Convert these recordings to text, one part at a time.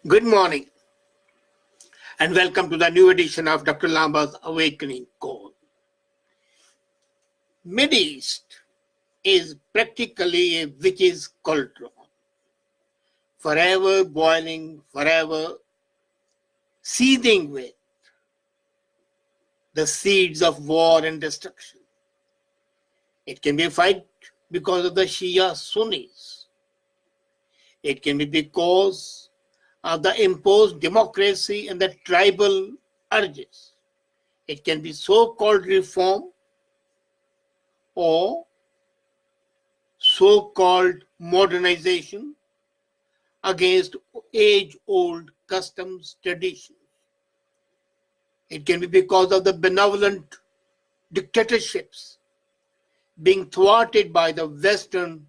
Good morning and welcome to the new edition of Dr. Lamba's Awakening Call. Mideast is practically a witch's cauldron, forever boiling, forever seething with the seeds of war and destruction. It can be a fight because of the Shia Sunnis. It can be because of the imposed democracy and the tribal urges. It can be so-called reform or so-called modernization against age-old customs, traditions. It can be because of the benevolent dictatorships being thwarted by the Western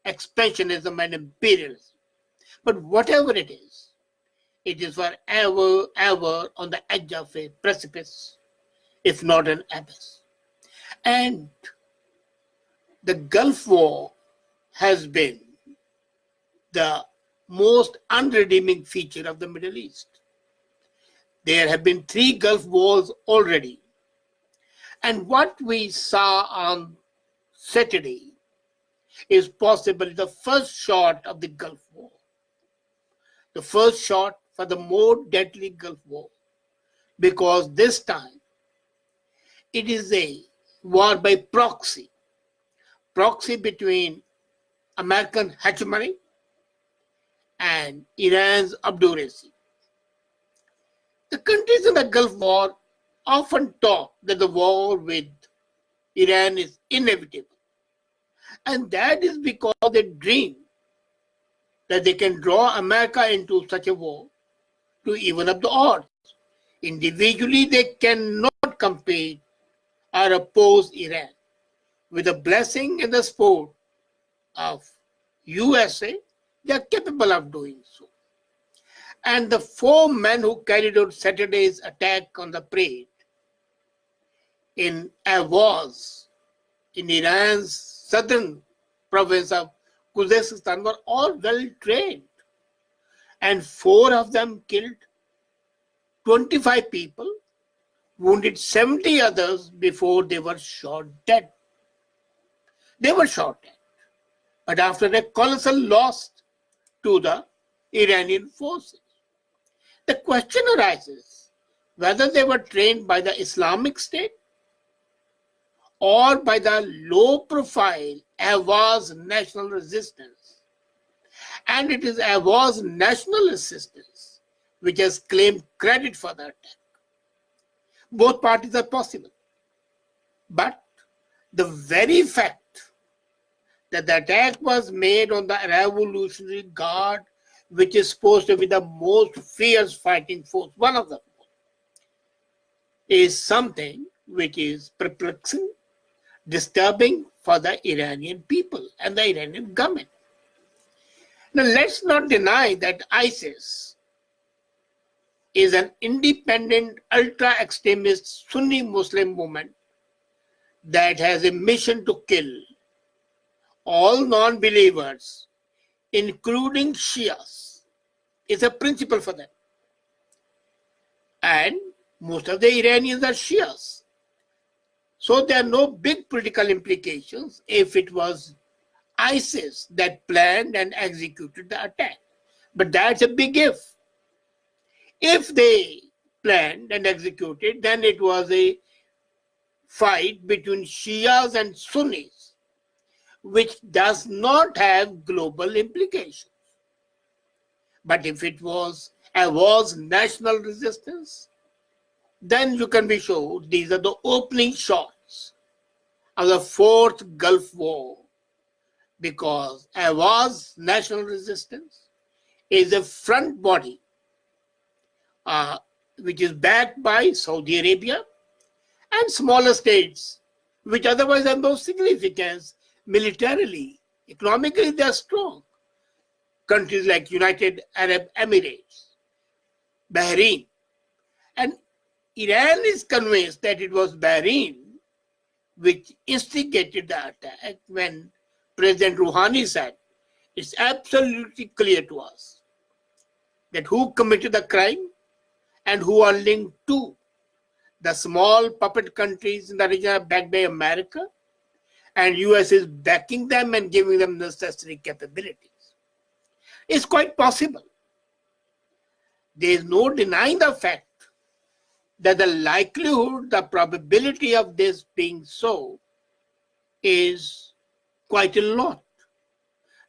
expansionism and imperialism. But whatever it is forever on the edge of a precipice, if not an abyss. And the Gulf War has been the most unredeeming feature of the Middle East. There have been 3 Gulf Wars already. And what we saw on Saturday is possibly the first shot of the Gulf War. The first shot for the more deadly Gulf War. Because this time, it is a war by proxy. Proxy between American hegemony and Iran's obduracy. The countries in the Gulf War often talk that the war with Iran is inevitable. And that is because they dream that they can draw America into such a war to even up the odds. Individually, they cannot compete or oppose Iran. With the blessing and the support of USA, they are capable of doing so. And the 4 men who carried out Saturday's attack on the parade in Ahvaz, in Iran's southern province of Khuzestan, were all well trained. And 4 of them killed 25 people, wounded 70 others before they were shot dead. They were shot dead, but after a colossal loss to the Iranian forces. The question arises whether they were trained by the Islamic State or by the low-profile Ahvaz national resistance. And it is Ahvaz national resistance which has claimed credit for the attack. Both parties are possible. But the very fact that the attack was made on the Revolutionary Guard, which is supposed to be the most fierce fighting force, one of them, is something which is perplexing, disturbing for the Iranian people and the Iranian government. Now, let's not deny that ISIS is an independent, ultra-extremist Sunni Muslim movement that has a mission to kill all non-believers, including Shias, is a principle for them. And most of the Iranians are Shias. So there are no big political implications if it was ISIS that planned and executed the attack. But that's a big if. If they planned and executed, then it was a fight between Shias and Sunnis, which does not have global implications. But if it was national resistance, then you can be sure these are the opening shots of the 4th Gulf War, because Ahvaz national resistance is a front body which is backed by Saudi Arabia and smaller states, which otherwise have no significance militarily. Economically, they are strong. Countries like United Arab Emirates, Bahrain. And Iran is convinced that it was Bahrain which instigated the attack when President Rouhani said, it's absolutely clear to us that who committed the crime and who are linked to. The small puppet countries in the region are backed by America, and US is backing them and giving them necessary capabilities. It's quite possible. There is no denying the fact that the likelihood, the probability of this being so is quite a lot.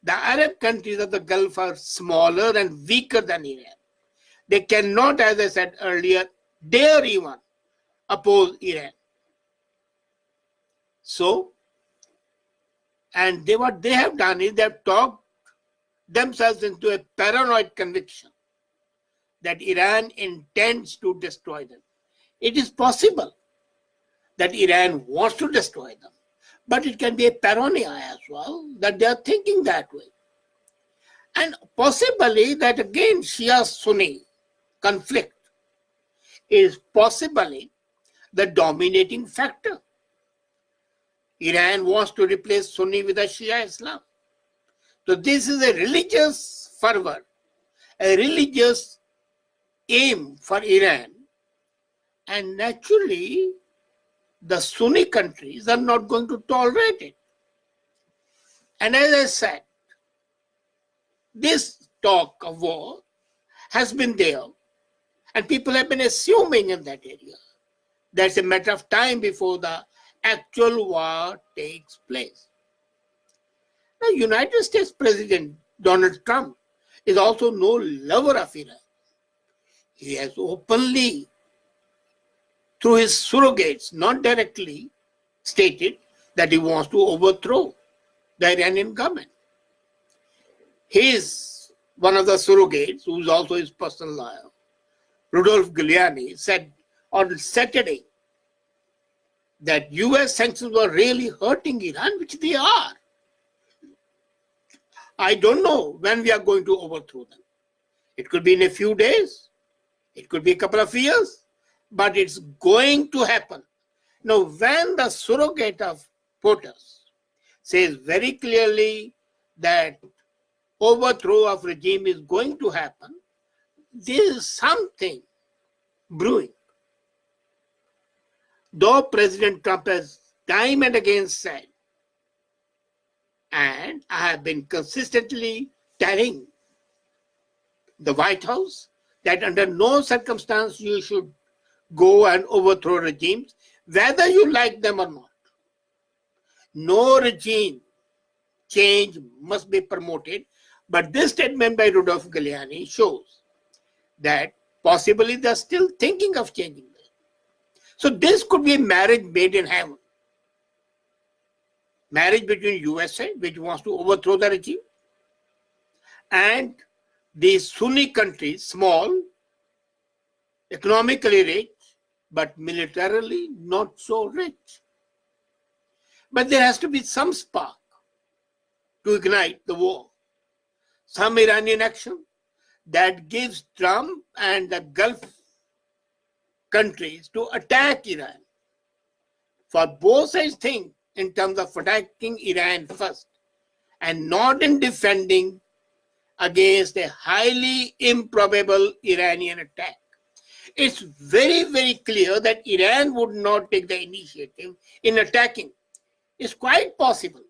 The Arab countries of the Gulf are smaller and weaker than Iran. They cannot, as I said earlier, dare even oppose Iran. So, and what they have done is they have talked themselves into a paranoid conviction that Iran intends to destroy them. It is possible that Iran wants to destroy them, but it can be a paranoia as well, that they are thinking that way. And possibly that again Shia-Sunni conflict is possibly the dominating factor. Iran wants to replace Sunni with a Shia Islam. So this is a religious fervor, a religious aim for Iran. And naturally, the Sunni countries are not going to tolerate it. And as I said, this talk of war has been there, and people have been assuming in that area that it's a matter of time before the actual war takes place. Now, United States President Donald Trump is also no lover of Iran. He has openly, through his surrogates, not directly stated that he wants to overthrow the Iranian government. One of the surrogates, who is also his personal lawyer, Rudolph Giuliani, said on Saturday that US sanctions were really hurting Iran, which they are. I don't know when we are going to overthrow them. It could be in a few days. It could be a couple of years, but it's going to happen. Now, when the surrogate of POTUS says very clearly that overthrow of regime is going to happen, there is something brewing. Though President Trump has time and again said, and I have been consistently telling the White House that under no circumstance you should go and overthrow regimes, whether you like them or not. No regime change must be promoted, but this statement by Rudolph Giuliani shows that possibly they're still thinking of changing this. So this could be a marriage made in heaven. Marriage between USA, which wants to overthrow the regime, and the Sunni countries, small, economically rich, but militarily not so rich. But there has to be some spark to ignite the war. Some Iranian action that gives Trump and the Gulf countries to attack Iran. For both sides think in terms of attacking Iran first and not in defending against a highly improbable Iranian attack. It's very, very clear that Iran would not take the initiative in attacking. It's quite possible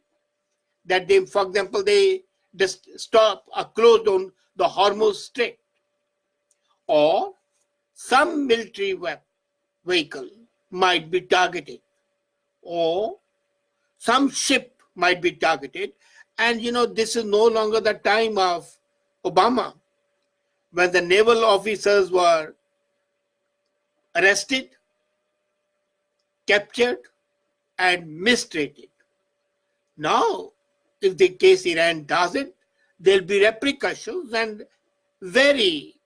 that they, for example, they just stop or close down the Hormuz Strait, or some military vehicle might be targeted, or some ship might be targeted. And this is no longer the time of Obama, when the naval officers were arrested, captured, and mistreated. Now, if the case Iran does it, there'll be repercussions and very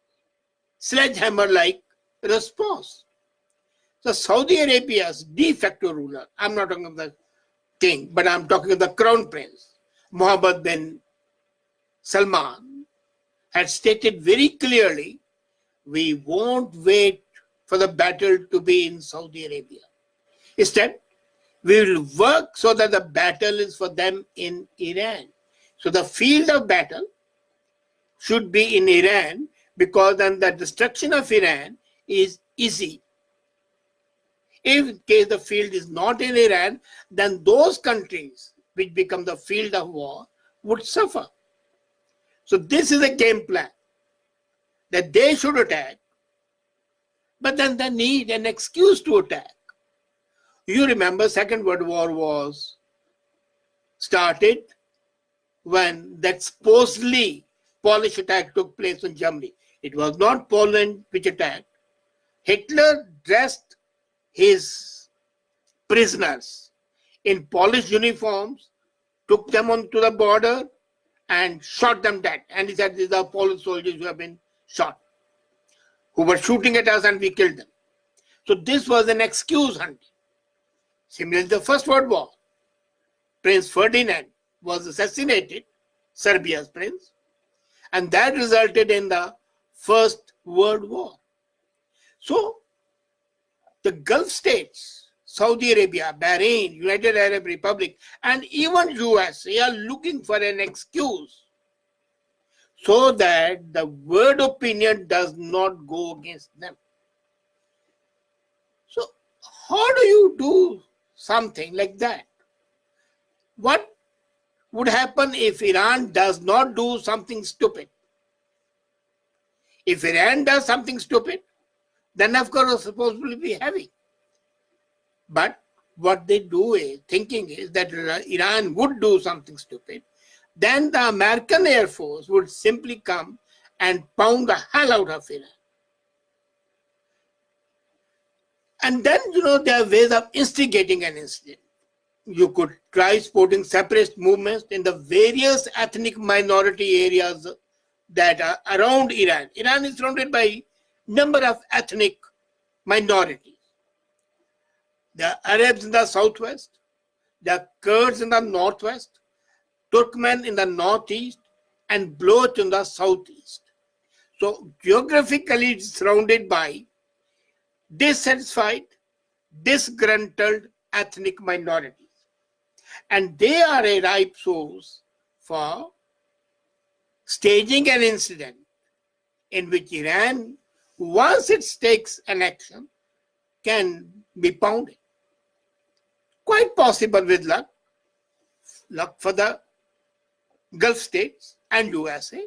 sledgehammer-like response. So Saudi Arabia's de facto ruler, I'm not talking of the king, but I'm talking of the crown prince, Mohammed bin Salman, had stated very clearly, we won't wait for the battle to be in Saudi Arabia. Instead, we will work so that the battle is for them in Iran. So the field of battle should be in Iran, because then the destruction of Iran is easy. If in case the field is not in Iran, then those countries which become the field of war would suffer. So this is a game plan that they should attack, but then they need an excuse to attack. You remember Second World War was started when that supposedly Polish attack took place in Germany. It was not Poland which attacked. Hitler dressed his prisoners in Polish uniforms, took them onto the border and shot them dead. And he said, these are Polish soldiers who have been shot, who were shooting at us and we killed them. So this was an excuse hunting. Similarly, the First World War, Prince Ferdinand was assassinated, Serbia's prince, and that resulted in the First World War. So the Gulf states, Saudi Arabia, Bahrain, United Arab Republic, and even USA are looking for an excuse so that the world opinion does not go against them. So how do you do something like that? What would happen if Iran does not do something stupid? If Iran does something stupid, then of course it's supposed to be heavy. But what they do is, thinking is that Iran would do something stupid, then the American Air Force would simply come and pound the hell out of Iran. And then, there are ways of instigating an incident. You could try supporting separatist movements in the various ethnic minority areas that are around Iran. Iran is surrounded by a number of ethnic minorities. The Arabs in the southwest, the Kurds in the northwest, Turkmen in the northeast, and Baloch in the southeast. So geographically it's surrounded by dissatisfied, disgruntled ethnic minorities. And they are a ripe source for staging an incident in which Iran, once it takes an action, can be pounded. Quite possible with luck for the Gulf states and USA,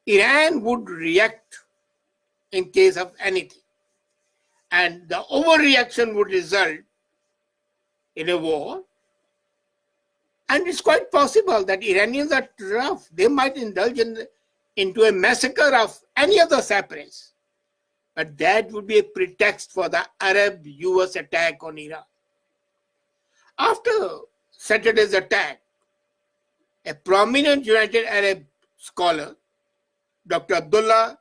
Iran would react in case of anything. And the overreaction would result in a war. And it's quite possible that Iranians are rough. They might indulge into a massacre of any of the separatists. But that would be a pretext for the Arab-US attack on Iran. After Saturday's attack, a prominent United Arab scholar, Dr. Abdullah,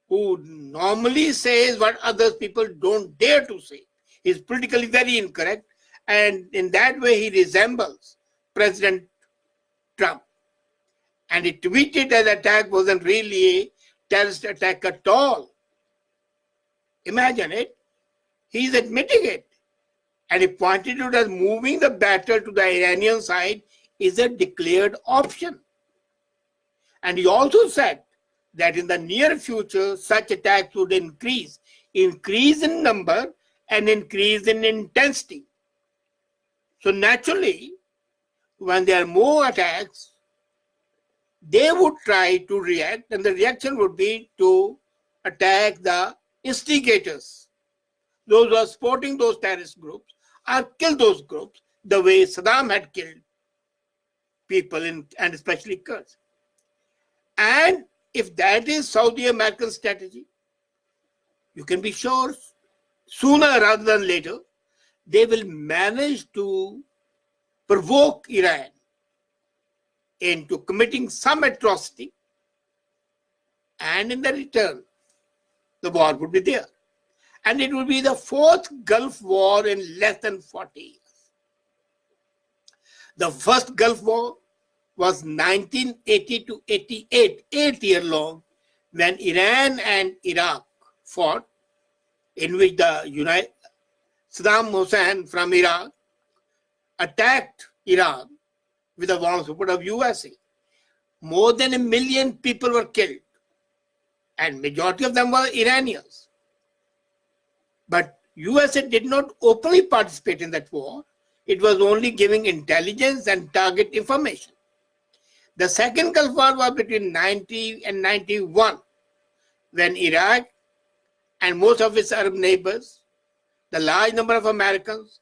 who normally says what other people don't dare to say, is politically very incorrect, and in that way he resembles President Trump. And he tweeted that the attack wasn't really a terrorist attack at all. Imagine it. He's admitting it. And he pointed out as moving the battle to the Iranian side is a declared option. And he also said that in the near future, such attacks would increase in number and increase in intensity. So naturally, when there are more attacks, they would try to react, and the reaction would be to attack the instigators, those who are supporting those terrorist groups, or kill those groups the way Saddam had killed people, and especially Kurds. And if that is Saudi American strategy, you can be sure sooner rather than later, they will manage to provoke Iran into committing some atrocity, and in the return, the war would be there. And it would be the fourth Gulf War in less than 40 years. The first Gulf War was 1980 to 88, 8 years long, when Iran and Iraq fought, in which the Saddam Hussein from Iraq attacked Iran with the warm support of USA. More than 1 million people were killed. and majority of them were Iranians. But USA did not openly participate in that war. It was only giving intelligence and target information. The second Gulf War was between 90 and 91, when Iraq and most of its Arab neighbors, the large number of Americans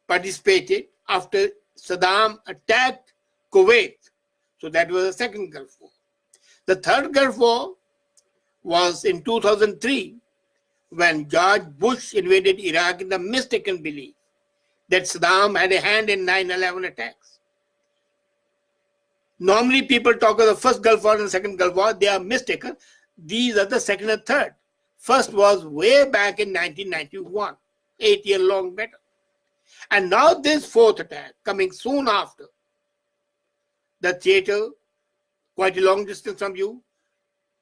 participated after Saddam attacked Kuwait. So that was the second Gulf War. The third Gulf War was in 2003, when George Bush invaded Iraq in the mistaken belief that Saddam had a hand in 9/11 attacks. Normally people talk of the first Gulf War and the second Gulf War. They are mistaken. These are the second and third. First was way back in 1991, 8-year long battle. And now this fourth attack coming soon after. The theater, quite a long distance from you,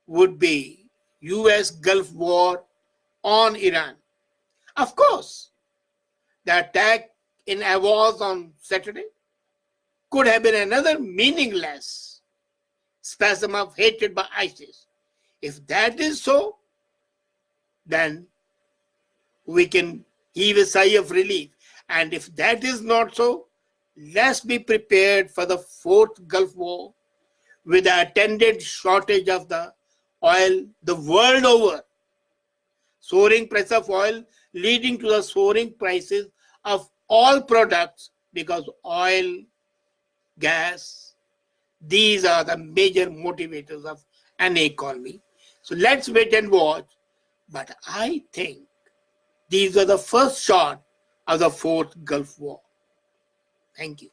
would be US Gulf War on Iran. Of course, the attack in Ahvaz on Saturday could have been another meaningless spasm of hatred by ISIS. If that is so, then we can heave a sigh of relief. And if that is not so, let's be prepared for the fourth Gulf War with the attendant shortage of the oil the world over. Soaring price of oil leading to the soaring prices of all products, because oil, gas, these are the major motivators of any economy. So let's wait and watch. But I think these are the first shot of the fourth Gulf War. Thank you.